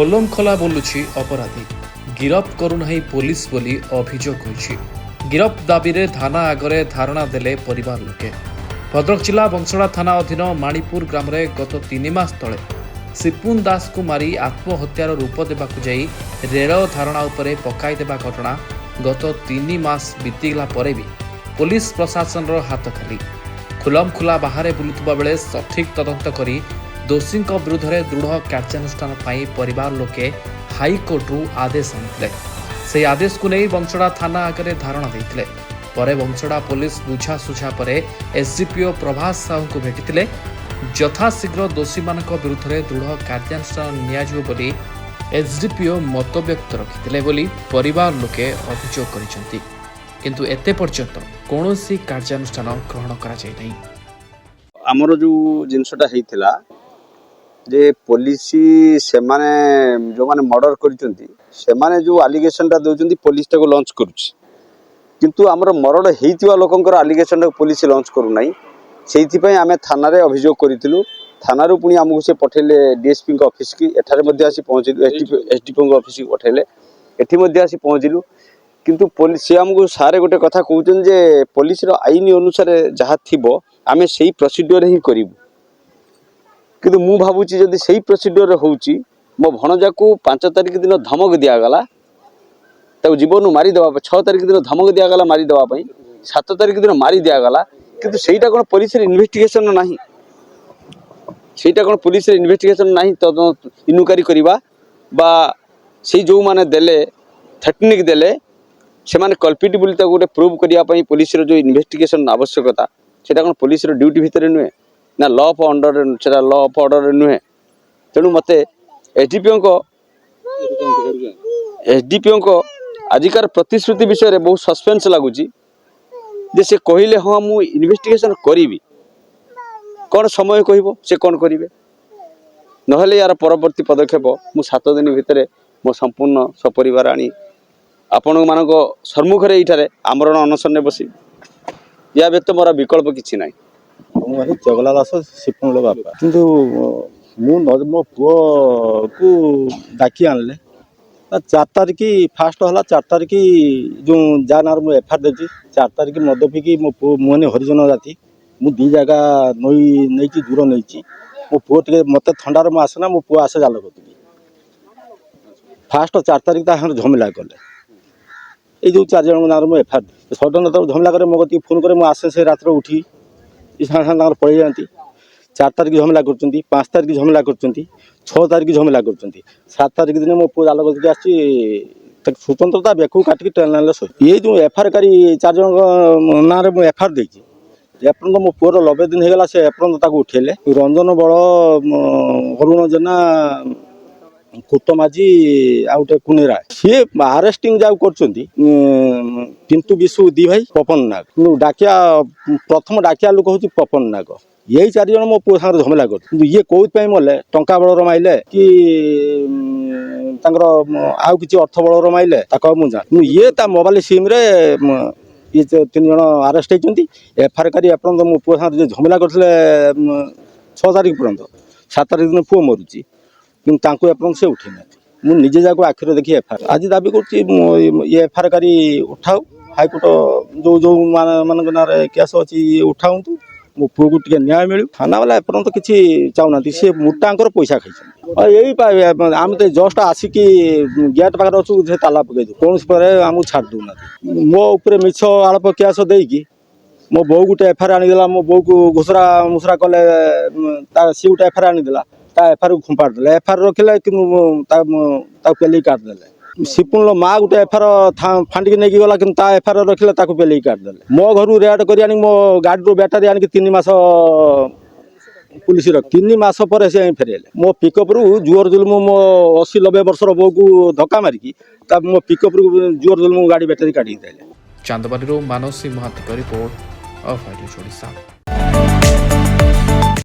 ଖୋଲମଖୋଲା ବୋଲୁଛି ଅପରାଧୀ, ଗିରଫ କରୁନାହିଁ ପୋଲିସ ବୋଲି ଅଭିଯୋଗ ହୋଇଛି। ଗିରଫ ଦାବିରେ ଥାନା ଆଗରେ ଧାରଣା ଦେଲେ ପରିବାର ଲୋକେ। ଭଦ୍ରକ ଜିଲ୍ଲା ବଂଶଡ଼ା ଥାନା ଅଧୀନ ମାଣିପୁର ଗ୍ରାମରେ ଗତ 3 ମାସ ତଳେ ସିପୁନ ଦାସକୁ ମାରି ଆତ୍ମହତ୍ୟାର ରୂପ ଦେବାକୁ ଯାଇ ରେଳ ଧାରଣା ଉପରେ ପକାଇଦେବା ଘଟଣା ଗତ 3 ମାସ ବିତିଗଲା ପରେ ବି ପୋଲିସ ପ୍ରଶାସନର ହାତ ଖାଲି। ଖୁଲମଖୁଲା ବାହାରେ ବୁଲୁଥିବା ବେଳେ ସଠିକ୍ ତଦନ୍ତ କରି ଦୋଷୀଙ୍କ ବିରୁଦ୍ଧରେ ଦୃଢ଼ କାର୍ଯ୍ୟାନୁଷ୍ଠାନ ପାଇଁ ପରିବାର ଲୋକେ ହାଇକୋର୍ଟରୁ ଆଦେଶ ଆଣିଥିଲେ। ସେହି ଆଦେଶକୁ ନେଇ ବଂଶଡ଼ା ଥାନା ଆଗରେ ଧାରଣା ଦେଇଥିଲେ। ପରେ ବଂଶଡ଼ା ପୋଲିସ ବୁଝାସୁଝା ପରେ ଏସ୍ଡିପିଓ ପ୍ରଭାସ ସାହୁଙ୍କୁ ଭେଟିଥିଲେ। ଯଥାଶୀଘ୍ର ଦୋଷୀମାନଙ୍କ ବିରୁଦ୍ଧରେ ଦୃଢ଼ କାର୍ଯ୍ୟାନୁଷ୍ଠାନ ନିଆଯିବ ବୋଲି ଏସ୍ଡିପିଓ ମତବ୍ୟକ୍ତ ରଖିଥିଲେ ବୋଲି ପରିବାର ଲୋକେ ଅଭିଯୋଗ କରିଛନ୍ତି। କିନ୍ତୁ ଏତେ ପର୍ଯ୍ୟନ୍ତ କୌଣସି କାର୍ଯ୍ୟାନୁଷ୍ଠାନ ଗ୍ରହଣ କରାଯାଇନାହିଁ। ଆମର ଯେଉଁ ଜିନିଷଟା ହେଇଥିଲା ଯେ ପୋଲିସ ସେମାନେ ଯେଉଁମାନେ ମର୍ଡର କରିଛନ୍ତି ସେମାନେ ଯେଉଁ ଆଲିଗେସନଟା ଦେଉଛନ୍ତି ପୋଲିସଟାକୁ ଲଞ୍ଚ କରୁଛି, କିନ୍ତୁ ଆମର ମର୍ଡର ହେଇଥିବା ଲୋକଙ୍କର ଆଲିଗେସନଟାକୁ ପୋଲିସ ଲଞ୍ଚ କରୁନାହିଁ। ସେଇଥିପାଇଁ ଆମେ ଥାନାରେ ଅଭିଯୋଗ କରିଥିଲୁ। ଥାନାରୁ ପୁଣି ଆମକୁ ସେ ପଠାଇଲେ ଡିଏସ୍ପିଙ୍କ ଅଫିସକି, ଏଠାରେ ମଧ୍ୟ ଆସି ପହଞ୍ଚିଲୁ। ଏସ୍ଡିପିଓଙ୍କ ଅଫିସକି ପଠାଇଲେ, ଏଠି ମଧ୍ୟ ଆସି ପହଞ୍ଚିଲୁ। କିନ୍ତୁ ସେ ଆମକୁ ସାର୍ ଗୋଟେ କଥା କହୁଛନ୍ତି ଯେ ପୋଲିସର ଆଇନ ଅନୁସାରେ ଯାହା ଥିବ ଆମେ ସେଇ ପ୍ରୋସିଡିଓର ହିଁ କରିବୁ। କିନ୍ତୁ ମୁଁ ଭାବୁଛି ଯଦି ସେଇ ପ୍ରୋସିଡିଓର ହେଉଛି, ମୋ ଭଣଜାକୁ 5 ତାରିଖ ଦିନ ଧମକ ଦିଆଗଲା ତାକୁ ଜୀବନରୁ ମାରିଦେବା ପାଇଁ, 6 ତାରିଖ ଦିନ ଧମକ ଦିଆଗଲା ମାରିଦେବା ପାଇଁ, 7 ତାରିଖ ଦିନ ମାରି ଦିଆଗଲା। କିନ୍ତୁ ସେଇଟା କ'ଣ ପୋଲିସର ଇନଭେଷ୍ଟିଗେସନ ନାହିଁ? ସେଇଟା କ'ଣ ପୋଲିସର ଇନଭେଷ୍ଟିଗେସନ ନାହିଁ? ଇନକ୍ୱାରି କରିବା ବା ସେଇ ଯେଉଁମାନେ ଦେଲେ ଥ୍ରେଟନିଂ ଦେଲେ ସେମାନେ କଲ୍ପିଟ୍ ବୋଲି ତାକୁ ଗୋଟେ ପ୍ରୁଭ୍ କରିବା ପାଇଁ ପୋଲିସର ଯେଉଁ ଇନଭେଷ୍ଟିଗେସନ ଆବଶ୍ୟକତା, ସେଇଟା କ'ଣ ପୋଲିସର ଡ୍ୟୁଟି ଭିତରେ ନୁହେଁ? ନା ଲ ଅଫ୍ ଅର୍ଡର, ସେଟା ଲ ଅଫ୍ ଅର୍ଡରରେ ନୁହେଁ। ତେଣୁ ମୋତେ ଏସ୍ଡିପିଓଙ୍କ ଆଜିକାର ପ୍ରତିଶ୍ରୁତି ବିଷୟରେ ବହୁତ ସସ୍ପେନ୍ସ ଲାଗୁଛି ଯେ ସେ କହିଲେ ହଁ ମୁଁ ଇନଭେଷ୍ଟିଗେସନ କରିବି, କ'ଣ ସମୟ କହିବ ସେ କ'ଣ କରିବେ, ନହେଲେ ୟାର ପରବର୍ତ୍ତୀ ପଦକ୍ଷେପ ମୁଁ 7 ଦିନ ଭିତରେ ମୋ ସମ୍ପୂର୍ଣ୍ଣ ସପରିବାର ଆଣି ଆପଣମାନଙ୍କ ସମ୍ମୁଖରେ ଏଇଠାରେ ଆମରଣ ଅନଶନରେ ବସିବି। ୟା ବ୍ୟତୀତ ମୋର ବିକଳ୍ପ କିଛି ନାହିଁ। ମୁଁ ଚଗଲା ଦାସ ସିପୁନର ବାପା। କିନ୍ତୁ ମୁଁ ମୋ ପୁଅକୁ ଡାକି ଆଣିଲେ 4 ତାରିଖ ଫାଷ୍ଟ ହେଲା। 4 ତାରିଖ ଯେଉଁ ଯାହା ନାଁରେ ମୁଁ ଏଫଆଇଆର ଦେଇଛି, 4 ତାରିଖ ମଦ ପିଇକି ମୋ ପୁଅ ମୁହଁନି ହରିଜନ ଜାତି ମୁଁ 2 ଜାଗା ନେଇଛି, ଦୂର ନେଇଛି। ମୋ ପୁଅ ଟିକେ ମୋତେ ଥଣ୍ଡାରେ ମୁଁ ଆସେ ନା, ମୋ ପୁଅ ଆସେ ଜାଲ କତିକି। ଫାଷ୍ଟ 4 ତାରିଖ ତା ସାଙ୍ଗରେ ଝମିଲା କଲେ। ଏଇ ଯେଉଁ 4 ଜଣଙ୍କ ନାଁରେ ମୁଁ ଏଫଆଇଆର ଦେଇଛି। ସଡନ୍ ତାକୁ ଝମିଲା କରେ, ମୋ କତିକି ଫୋନ୍ କରେ, ମୁଁ ଆସେ ସେ ରାତିରେ ଉଠି ସାଙ୍ଗେ ସାଙ୍ଗେ ତାଙ୍କର ପଳେଇ ଯାଆନ୍ତି। 4 ତାରିଖ ଝମିଲା କରୁଛନ୍ତି, 5 ତାରିଖ ଝମିଲା କରୁଛନ୍ତି, 6 ତାରିଖ ଝମିଲା କରୁଛନ୍ତି। 7 ତାରିଖ ଦିନ ମୋ ପୁଅ ଜାଲ କତିକି ଆସିଛି, ତାକୁ ସ୍ୱତନ୍ତ୍ର ତା ବେକକୁ କାଟିକି ଟ୍ରେନ୍ ଲାଇନ୍ରେ ଶୋଇ। ଏଇ ଯେଉଁ ଏଫଆଇଆର କାରି 4 ଜଣଙ୍କ ନାଁରେ ମୁଁ ଏଫଆଇଆର ଦେଇଛି, ଏପର୍ଯ୍ୟନ୍ତ ମୋ ପୁଅର 90 ଦିନ ହେଇଗଲା, ସେ ଏପର୍ଯ୍ୟନ୍ତ ତାକୁ ଉଠେଇଲେ। ରଞ୍ଜନ ବଳ, ଅରୁଣ ଜେନା, କୁତ ମାଝୀ ଆଉ ଗୋଟେ କୁନି ରାୟ, ସିଏ ଆରେଷ୍ଟିଂ ଯାଉ କରୁଛନ୍ତି ପିଣ୍ଟୁ ବିଶୁ 2 ଭାଇ, ପପନ ନାଗ। କିନ୍ତୁ ପ୍ରଥମ ଡାକିଆ ଲୋକ ହେଉଛି ପପନ ନାଗ। ଏଇ 4 ଜଣ ମୋ ପୁଅ ସାଙ୍ଗରେ ଝମେଲା କରୁଛି। କିନ୍ତୁ ଇଏ କୋଉଥିପାଇଁ ମଲେ, ଟଙ୍କା ବଳର ମାଇଲେ କି ତାଙ୍କର ଆଉ କିଛି ଅର୍ଥ ବଳର ମାଇଲେ ତାକୁ ଆଉ ମୁଁ ଜାଣି। କିନ୍ତୁ ଇଏ ତା ମୋବାଇଲ ସିମ୍ରେ ଇଏ 3 ଜଣ ଆରେଷ୍ଟ ହେଇଛନ୍ତି। ଏଫଆଇଆର କାରି ଏପର୍ଯ୍ୟନ୍ତ ମୋ ପୁଅ ସାଙ୍ଗରେ ଝମେଲା କରିଥିଲେ 6 ତାରିଖ ପର୍ଯ୍ୟନ୍ତ। 7 ତାରିଖ ଦିନ ପୁଅ ମରୁଛି, କିନ୍ତୁ ତାଙ୍କୁ ଏପର୍ଯ୍ୟନ୍ତ ସେ ଉଠେଇ ନାହାନ୍ତି। ମୁଁ ନିଜେ ଯାକୁ ଆଖିରେ ଦେଖି ଏଫଆଇଆର ଆଜି ଦାବି କରୁଛି, ଇଏ ଏଫଆଇଆର କାରି ଉଠାଉ। ହାଇକୋର୍ଟ ଯେଉଁ ମାନଙ୍କ ନାଁରେ କେସ୍ ଅଛି ଉଠାନ୍ତୁ, ମୋ ପୁଅକୁ ଟିକେ ନ୍ୟାୟ ମିଳୁ। ଥାନା ବାଲା ଏପର୍ଯ୍ୟନ୍ତ କିଛି ଚାହୁଁନାହାନ୍ତି, ସେ ମୋଟାଙ୍କର ପଇସା ଖାଇଛନ୍ତି। ଏଇ ଆମେ ତ ଜଷ୍ଟ ଆସିକି ଗେଟ୍ ପାଖରେ ଅଛୁ, ସେ ତାଲା ପକେଇ ଦେଉ, କୌଣସି ପରେ ଆମକୁ ଛାଡ଼ି ଦେଉନାହାନ୍ତି। ମୋ ଉପରେ ମିଛ ଆଳପ କେସ୍ ଦେଇକି ମୋ ବୋଉ ଗୋଟେ ଏଫଆଇଆର ଆଣିଦେଲା। ମୋ ବୋଉକୁ ଘୁଷରା ମୁଷରା କଲେ, ସିଏ ଗୋଟେ ଏଫଆଇଆର ଆଣିଦେଲା, ତା ଏଫଆଇଆରକୁ ଖୁମ୍ପାଡ଼ି ଦେଲେ। ଏଫଆଇଆର ରଖିଲେ କିନ୍ତୁ ତାକୁ ପେଲେଇ କାଟିଦେଲେ। ସିପୁନର ମା ଗୋଟେ ଏଫଆଇଆର ଫାଣ୍ଡିକି ନେଇକି ଗଲା, କିନ୍ତୁ ତା ଏଫଆଇଆର ରଖିଲେ, ତାକୁ ପେଲେଇ କାଟିଦେଲେ। ମୋ ଘରୁ ରେଡ୍ କରି ଆଣିକି ମୋ ଗାଡ଼ିରୁ ବ୍ୟାଟାରୀ ଆଣିକି 3 ମାସ ପୁଲିସ ରଖି 3 ମାସ ପରେ ସେ ଫେରେଇଲେ। ମୋ ପିକଅପ୍ରୁ ଜୁଅର ଜୁଲୁମ ମୋ 80-90 ବର୍ଷର ବୋଉକୁ ଧକ୍କା ମାରିକି ମୋ ପିକଅପ୍ରୁ ଜୁଅର ଜୁଲୁମ ଗାଡ଼ି ବ୍ୟାଟାରୀ କାଟିକି ଦେଲେ। ଚାନ୍ଦବାଲିରୁ ମାନସୀ ମହାନ୍ତିଙ୍କ ରିପୋର୍ଟ, ଅଫ୍ ଓଡ଼ିଶା।